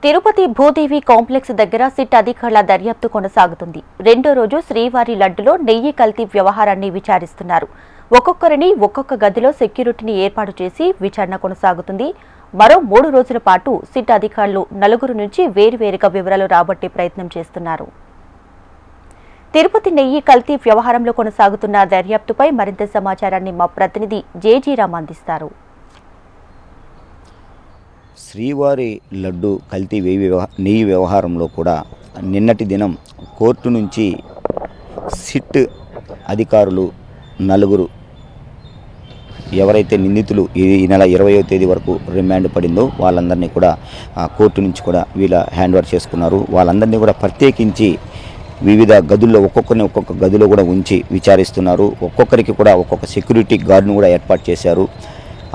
Tirupati Bhudevi complex దగ్గర SIT అధికారుల దర్యాప్తు కొనసాగుతుంది. రెండో రోజు శ్రీవారి లడ్డులో నెయ్యి కల్తీ వ్యవహారాన్ని విచారిస్తున్నారు. ఒక్కొక్కరిని ఒక్కొక్క గదిలో సెక్యూరిటీని ఏర్పాటు చేసి విచారణ కొనసాగుతుంది. మరో 3 రోజుల పాటు సిట్ అధికారులు నలుగురు నుంచి వేరువేరుగా వివరాలు రాబట్టే ప్రయత్నం చేస్తున్నారు. తిరుపతి నెయ్యి కల్తీ వ్యవహారంలో కొనసాగుతున్న దర్యాప్తుపై మరింత సమాచారాన్ని మా ప్రతినిధి జేజీరామ్ అందిస్తారు. శ్రీవారి లడ్డు కల్తీ నెయ్యి వ్యవహారంలో కూడా నిన్నటి దినం కోర్టు నుంచి సిట్ అధికారులు నలుగురు ఎవరైతే నిందితులు ఈ నెల 20వ తేదీ వరకు రిమాండ్ పడిందో వాళ్ళందరినీ కూడా కోర్టు నుంచి కూడా వీళ్ళ హ్యాండ్ ఓవర్ చేసుకున్నారు. వాళ్ళందరినీ కూడా ప్రత్యేకించి వివిధ గదుల్లో ఒక్కొక్క గదిలో కూడా ఉంచి విచారిస్తున్నారు. ఒక్కొక్కరికి కూడా ఒక్కొక్క సెక్యూరిటీ గార్డును కూడా ఏర్పాటు చేశారు.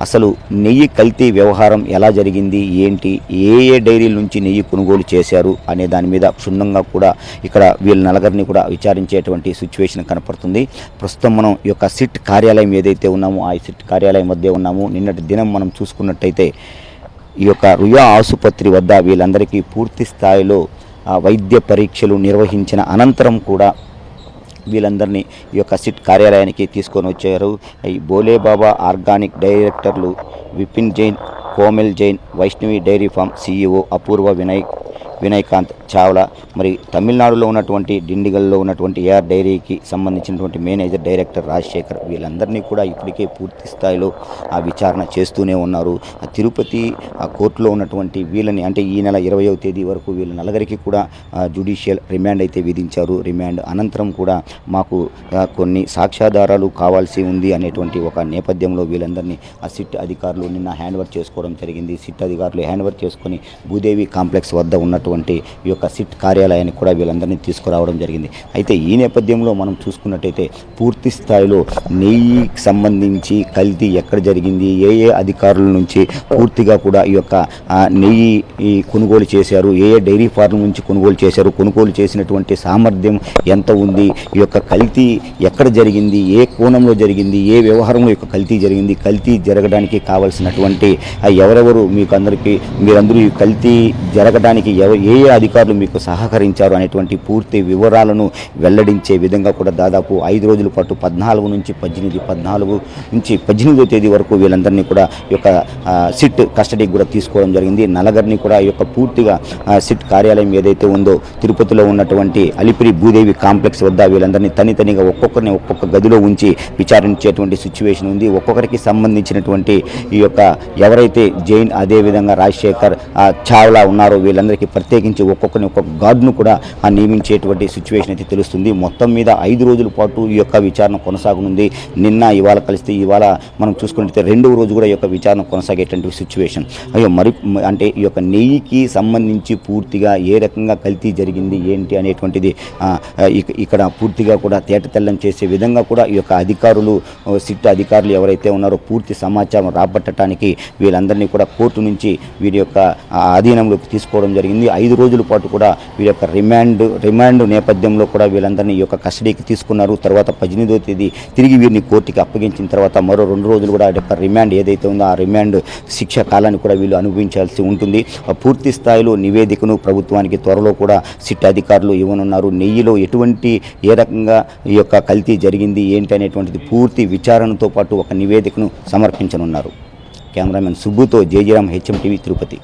అసలు నెయ్యి కల్తీ వ్యవహారం ఎలా జరిగింది, ఏంటి, ఏ డైరీల నుంచి నెయ్యి కొనుగోలు చేశారు అనే దాని మీద క్షుణ్ణంగా కూడా ఇక్కడ వీళ్ళ నలుగురిని కూడా విచారించేటువంటి సిచ్యువేషన్ కనపడుతుంది. ప్రస్తుతం మనం ఈ యొక్క సిట్ కార్యాలయం ఏదైతే ఉన్నామో ఆ సిట్ కార్యాలయం మధ్య ఉన్నాము. నిన్నటి దినం మనం చూసుకున్నట్టయితే ఈ యొక్క రుయా ఆసుపత్రి వద్ద వీళ్ళందరికీ పూర్తి స్థాయిలో వైద్య పరీక్షలు నిర్వహించిన అనంతరం కూడా వీళ్ళందరినీ ఈ యొక్క సిట్ కార్యాలయానికి తీసుకొని వచ్చారు. ఈ బోలేబాబా ఆర్గానిక్ డైరెక్టర్లు Vipin Jain, Komel Jain, Vaishnavi dairy farm CEO Apoorva Vinayakant Chawla, మరి తమిళనాడులో ఉన్నటువంటి డిండిగల్లో ఉన్నటువంటి AR డైరీకి సంబంధించినటువంటి మేనేజర్ డైరెక్టర్ రాజశేఖర్, వీళ్ళందరినీ కూడా ఇప్పటికే పూర్తి స్థాయిలో ఆ విచారణ చేస్తూనే ఉన్నారు. తిరుపతి కోర్టులో ఉన్నటువంటి వీళ్ళని అంటే ఈ నెల 20వ తేదీ వరకు వీళ్ళ నలుగురికి కూడా జ్యుడిషియల్ రిమాండ్ అయితే విధించారు. రిమాండ్ అనంతరం కూడా మాకు కొన్ని సాక్ష్యాధారాలు కావాల్సి ఉంది అనేటువంటి ఒక నేపథ్యంలో వీళ్ళందరినీ ఆ సిట్ అధికారులు నిన్న హ్యాండ్ ఓవర్ చేసుకోవడం జరిగింది. సిట్ అధికారులు హ్యాండ్ ఓవర్ చేసుకొని భూదేవి కాంప్లెక్స్ వద్ద ఉన్నటువంటి ఈ యొక్క సిట్ కార్యాలయానికి కూడా వీళ్ళందరినీ తీసుకురావడం జరిగింది. అయితే ఈ నేపథ్యంలో మనం చూసుకున్నట్టయితే పూర్తి స్థాయిలో నెయ్యికి సంబంధించి కల్తీ ఎక్కడ జరిగింది, ఏ అధికారుల నుంచి పూర్తిగా కూడా ఈ యొక్క నెయ్యి కొనుగోలు చేశారు, ఏ డైరీ ఫార్మ్ నుంచి కొనుగోలు చేశారు, కొనుగోలు చేసినటువంటి సామర్థ్యం ఎంత ఉంది, ఈ యొక్క కల్తీ ఎక్కడ జరిగింది, ఏ కోణంలో జరిగింది, ఏ వ్యవహారంలో యొక్క కల్తీ జరిగింది, కల్తీ జరగడానికి కావాల్సినటువంటి ఎవరెవరు మీరందరూ ఈ కల్తీ జరగడానికి ఏ అధికారులు మీకు సహకరించారు అనేటువంటి పూర్తి వివరాలను వెల్లడించే విధంగా కూడా దాదాపు 5 రోజుల పాటు 14 నుంచి 18వ తేదీ వరకు వీళ్ళందరినీ కూడా ఈ యొక్క సిట్ కస్టడీకి కూడా తీసుకోవడం జరిగింది. నలుగురిని కూడా ఈ యొక్క పూర్తిగా సిట్ కార్యాలయం ఏదైతే ఉందో తిరుపతిలో ఉన్నటువంటి అలిపిరి భూదేవి కాంప్లెక్స్ వద్ద వీళ్ళందరినీ తనితనిగా ఒక్కొక్కరిని ఒక్కొక్క గదిలో ఉంచి విచారించేటువంటి సిచ్యువేషన్ ఉంది. ఒక్కొక్కరికి సంబంధించినటువంటి ఈ యొక్క ఎవరైతే జైన్ అదేవిధంగా రాజశేఖర్ చావ్లా ఉన్నారో వీళ్ళందరికీ ప్రత్యేకించి ఒక్కొక్క గార్డును కూడా నియమించేటువంటి సిచ్యువేషన్ అయితే తెలుస్తుంది. మొత్తం మీద 5 రోజుల పాటు ఈ యొక్క విచారణ కొనసాగనుంది. నిన్న ఇవాళ కలిస్తే ఇవాళ మనం చూసుకుంటే 2వ రోజు కూడా ఈ యొక్క విచారణ కొనసాగేటువంటి సిచ్యువేషన్. అంటే ఈ యొక్క నెయ్యికి సంబంధించి పూర్తిగా ఏ రకంగా కల్తీ జరిగింది ఏంటి అనేటువంటిది ఇక్కడ పూర్తిగా కూడా తేటతెల్లం చేసే విధంగా కూడా ఈ యొక్క అధికారులు సిట్ అధికారులు ఎవరైతే ఉన్నారో పూర్తి సమాచారం రాబట్టడానికి వీళ్ళందరినీ కూడా కోర్టు నుంచి వీరి యొక్క అధీనంలోకి తీసుకోవడం జరిగింది. 5 రోజుల పాటు కూడా వీరి యొక్క రిమాండ్ నేపథ్యంలో కూడా వీళ్ళందరినీ ఈ యొక్క కస్టడీకి తీసుకున్నారు. తర్వాత 18వ తేదీ తిరిగి వీరిని కోర్టుకి అప్పగించిన తర్వాత మరో 2 రోజులు కూడా యొక్క రిమాండ్ ఏదైతే ఉందో ఆ రిమాండ్ శిక్ష కాలాన్ని కూడా వీళ్ళు అనుభవించాల్సి ఉంటుంది. పూర్తి స్థాయిలో నివేదికను ప్రభుత్వానికి త్వరలో కూడా సిట్ అధికారులు ఇవ్వనున్నారు. నెయ్యిలో ఏ రకంగా ఈ యొక్క కల్తీ జరిగింది ఏంటి అనేటువంటిది పూర్తి విచారణతో పాటు ఒక నివేదికను సమర్పించనున్నారు. కెమెరామెన్ సుబ్బుతో జేజీరామ్, HM TV, తిరుపతి.